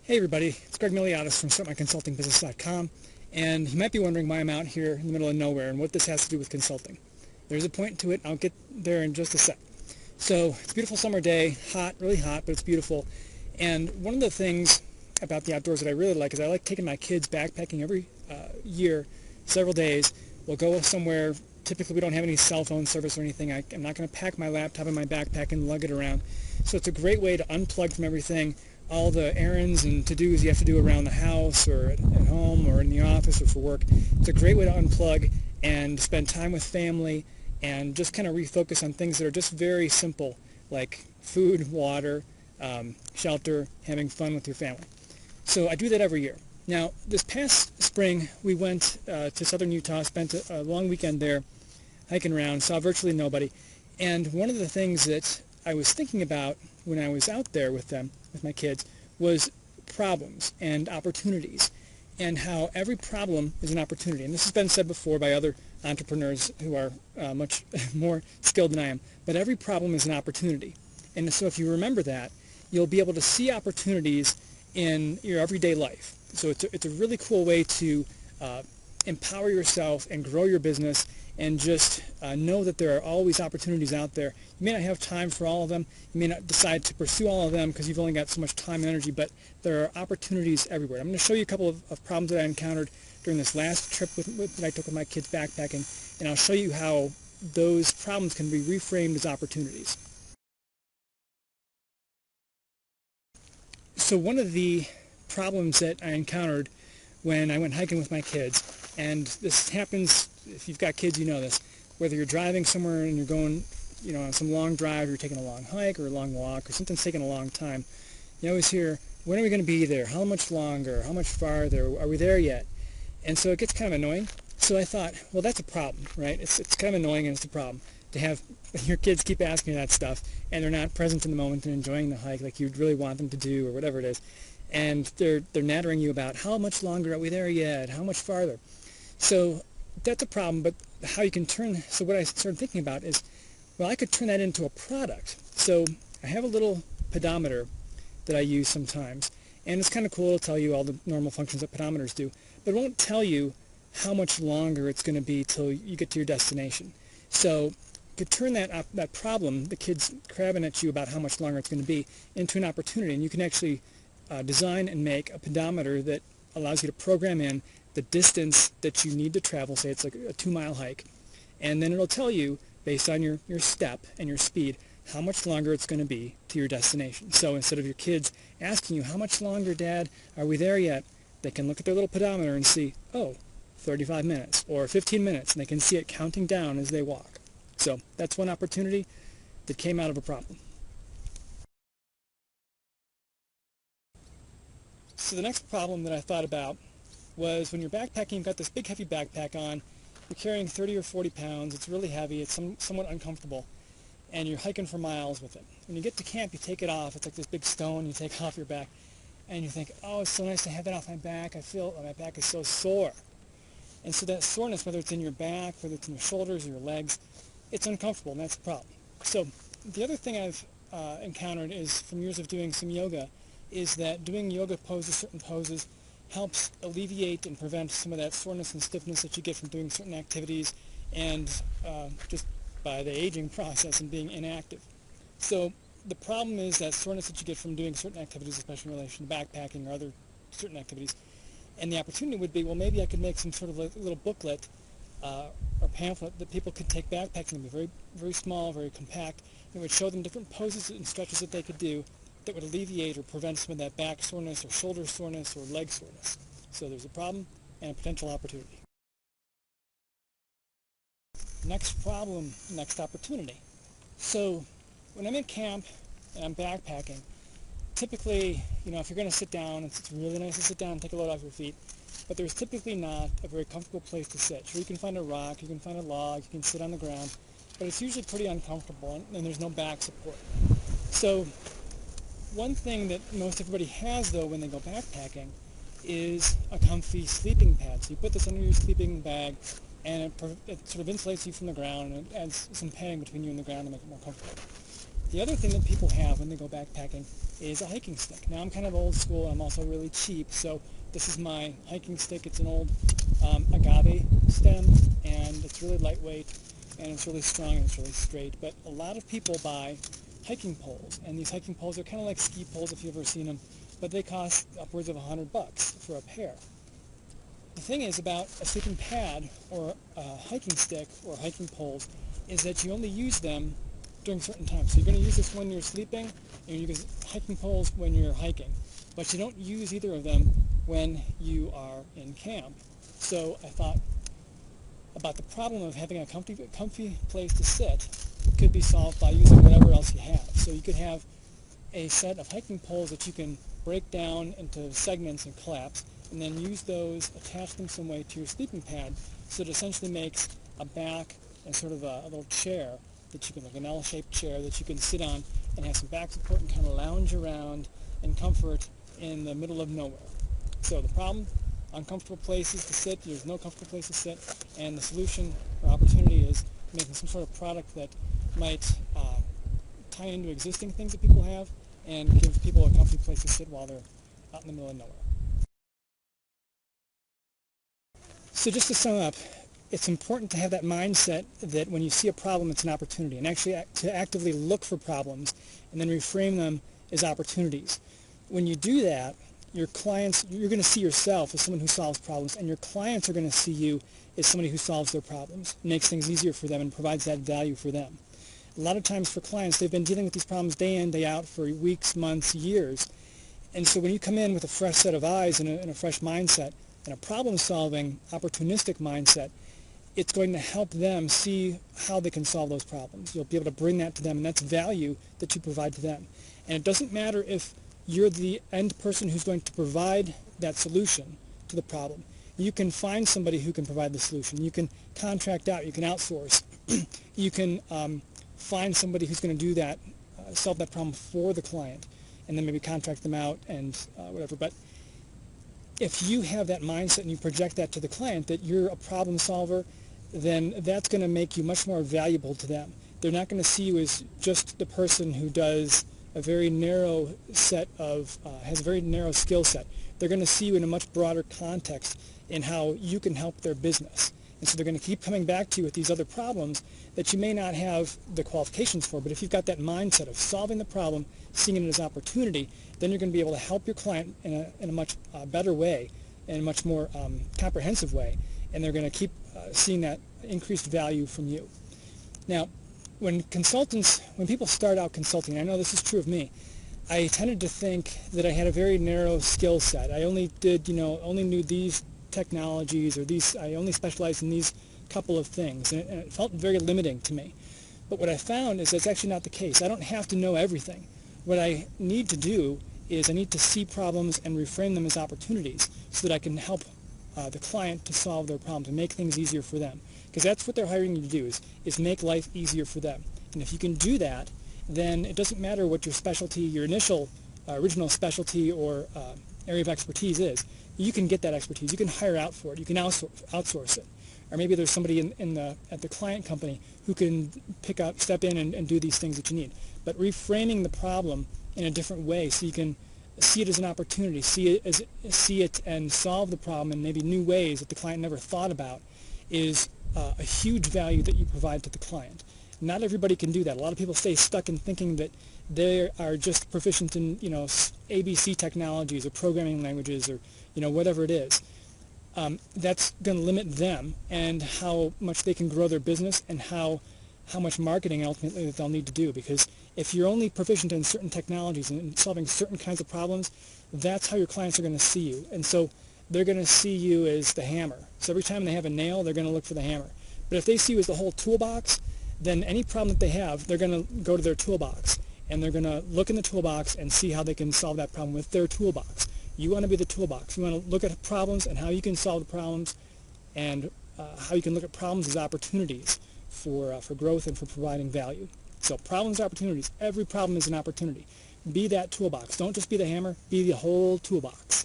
Hey everybody, it's Greg Miliatis from StartMyConsultingBusiness.com, and you might be wondering why I'm out here in the middle of nowhere and what this has to do with consulting. There's a point to it. I'll get there in just a sec. So it's a beautiful summer day, hot, really hot, but it's beautiful. And one of the things about the outdoors that I really like is I like taking my kids backpacking every year, several days. We'll go somewhere. Typically we don't have any cell phone service or anything. I'm not going to pack my laptop in my backpack and lug it around. So it's a great way to unplug from everything, all the errands and to-dos you have to do around the house or at home or in the office or for work. It's a great way to unplug and spend time with family and just kind of refocus on things that are just very simple, like food, water, shelter, having fun with your family. So I do that every year. Now, this past spring, we went to southern Utah, spent a long weekend there, hiking around, saw virtually nobody. And one of the things that I was thinking about when I was out there with them, with my kids, was problems and opportunities, and how every problem is an opportunity. And this has been said before by other entrepreneurs who are much more skilled than I am, but every problem is an opportunity. And so if you remember that, you'll be able to see opportunities in your everyday life. So it's a really cool way to empower yourself and grow your business, and just know that there are always opportunities out there. You may not have time for all of them. You may not decide to pursue all of them because you've only got so much time and energy, but there are opportunities everywhere. I'm going to show you a couple of problems that I encountered during this last trip that I took with my kids backpacking, and I'll show you how those problems can be reframed as opportunities. So one of the problems that I encountered when I went hiking with my kids, and this happens, if you've got kids, you know this, whether you're driving somewhere and you're going, on some long drive, or you're taking a long hike or a long walk, or something's taking a long time, you always hear, when are we going to be there? How much longer? How much farther? Are we there yet? And so it gets kind of annoying. So I thought, well, that's a problem, right? It's kind of annoying, and it's a problem to have your kids keep asking you that stuff, and they're not present in the moment and enjoying the hike like you'd really want them to do, or whatever it is. And they're nattering you about, how much longer? Are we there yet? How much farther? So that's a problem, but how you can so what I started thinking about is, well, I could turn that into a product. So I have a little pedometer that I use sometimes, and it's kind of cool to tell you all the normal functions that pedometers do, but it won't tell you how much longer it's going to be till you get to your destination. So you could turn that problem, the kids crabbing at you about how much longer it's going to be, into an opportunity, and you can actually design and make a pedometer that allows you to program in the distance that you need to travel. Say it's like a 2-mile hike, and then it'll tell you, based on your step and your speed, how much longer it's going to be to your destination. So instead of your kids asking you, how much longer, Dad, are we there yet, they can look at their little pedometer and see, oh, 35 minutes or 15 minutes, and they can see it counting down as they walk. So that's one opportunity that came out of a problem. So the next problem that I thought about was, when you're backpacking, you've got this big heavy backpack on, you're carrying 30 or 40 pounds, it's really heavy, it's somewhat uncomfortable, and you're hiking for miles with it. When you get to camp, you take it off, it's like this big stone you take off your back, and you think, oh, it's so nice to have that off my back, I feel my back is so sore. And so that soreness, whether it's in your back, whether it's in your shoulders or your legs, it's uncomfortable, and that's a problem. So the other thing I've encountered is, from years of doing some yoga, is that doing yoga poses, certain poses, helps alleviate and prevent some of that soreness and stiffness that you get from doing certain activities, and just by the aging process and being inactive. So the problem is that soreness that you get from doing certain activities, especially in relation to backpacking or other certain activities. And the opportunity would be, well, maybe I could make some sort of a little booklet or pamphlet that people could take backpacking. It would be very, very small, very compact. It would show them different poses and stretches that they could do that would alleviate or prevent some of that back soreness or shoulder soreness or leg soreness. So there's a problem and a potential opportunity. Next problem, next opportunity. So when I'm in camp and I'm backpacking, typically, if you're going to sit down, it's really nice to sit down and take a load off your feet, but there's typically not a very comfortable place to sit. Sure, you can find a rock, you can find a log, you can sit on the ground, but it's usually pretty uncomfortable, and there's no back support. So one thing that most everybody has, though, when they go backpacking is a comfy sleeping pad. So you put this under your sleeping bag, and it sort of insulates you from the ground, and it adds some padding between you and the ground to make it more comfortable. The other thing that people have when they go backpacking is a hiking stick. Now I'm kind of old school. I'm also really cheap, so this is my hiking stick. It's an old agave stem, and it's really lightweight, and it's really strong, and it's really straight. But a lot of people buy hiking poles, and these hiking poles are kind of like ski poles if you've ever seen them, but they cost upwards of $100 for a pair. The thing is about a sleeping pad or a hiking stick or hiking poles is that you only use them during certain times. So you're going to use this when you're sleeping, and you use hiking poles when you're hiking. But you don't use either of them when you are in camp. So I thought about the problem of having a comfy place to sit could be solved by using whatever else you have. So you could have a set of hiking poles that you can break down into segments and collapse, and then use those, attach them some way to your sleeping pad, so it essentially makes a back and sort of a little chair that you can, like an L-shaped chair that you can sit on and have some back support and kind of lounge around in comfort in the middle of nowhere. So the problem, uncomfortable places to sit, there's no comfortable place to sit, and the solution or opportunity is making some sort of product that might tie into existing things that people have and give people a comfy place to sit while they're out in the middle of nowhere. So just to sum up, it's important to have that mindset that when you see a problem, it's an opportunity, and actually to actively look for problems and then reframe them as opportunities. When you do that, your clients, you're going to see yourself as someone who solves problems, and your clients are going to see you as somebody who solves their problems, makes things easier for them, and provides that value for them. A lot of times for clients, they've been dealing with these problems day in, day out for weeks, months, years. And so when you come in with a fresh set of eyes and a fresh mindset and a problem-solving, opportunistic mindset, it's going to help them see how they can solve those problems. You'll be able to bring that to them, and that's value that you provide to them. And it doesn't matter if you're the end person who's going to provide that solution to the problem. You can find somebody who can provide the solution. You can contract out. You can outsource. You can find somebody who's going to do that, solve that problem for the client, and then maybe contract them out and whatever. But if you have that mindset and you project that to the client, that you're a problem solver, then that's going to make you much more valuable to them. They're not going to see you as just the person who does a very narrow set of, has a very narrow skill set. They're going to see you in a much broader context in how you can help their business. And so they're going to keep coming back to you with these other problems that you may not have the qualifications for, but if you've got that mindset of solving the problem, seeing it as opportunity, then you're going to be able to help your client in a much better way, in a much more comprehensive way, and they're going to keep seeing that increased value from you. Now, when people start out consulting, I know this is true of me, I tended to think that I had a very narrow skill set. I only only knew these technologies, or I only specialized in these couple of things, and it felt very limiting to me. But what I found is that's actually not the case. I don't have to know everything. What I need to do is I need to see problems and reframe them as opportunities so that I can help the client to solve their problems and make things easier for them. Because that's what they're hiring you to do, is make life easier for them. And if you can do that, then it doesn't matter what your specialty, your initial, original specialty or area of expertise is. You can get that expertise. You can hire out for it. You can outsource it. Or maybe there's somebody at the client company who can step in and do these things that you need. But reframing the problem in a different way so you can see it as an opportunity, see it and solve the problem in maybe new ways that the client never thought about is a huge value that you provide to the client. Not everybody can do that. A lot of people stay stuck in thinking that they are just proficient in ABC technologies or programming languages or whatever it is. That's going to limit them and how much they can grow their business and how much marketing ultimately that they'll need to do. Because if you're only proficient in certain technologies and solving certain kinds of problems, that's how your clients are going to see you. And so they're going to see you as the hammer. So every time they have a nail, they're going to look for the hammer. But if they see you as the whole toolbox, then any problem that they have, they're going to go to their toolbox. And they're going to look in the toolbox and see how they can solve that problem with their toolbox. You want to be the toolbox. You want to look at problems and how you can solve the problems, and how you can look at problems as opportunities for growth and for providing value. So problems, opportunities. Every problem is an opportunity. Be that toolbox. Don't just be the hammer. Be the whole toolbox.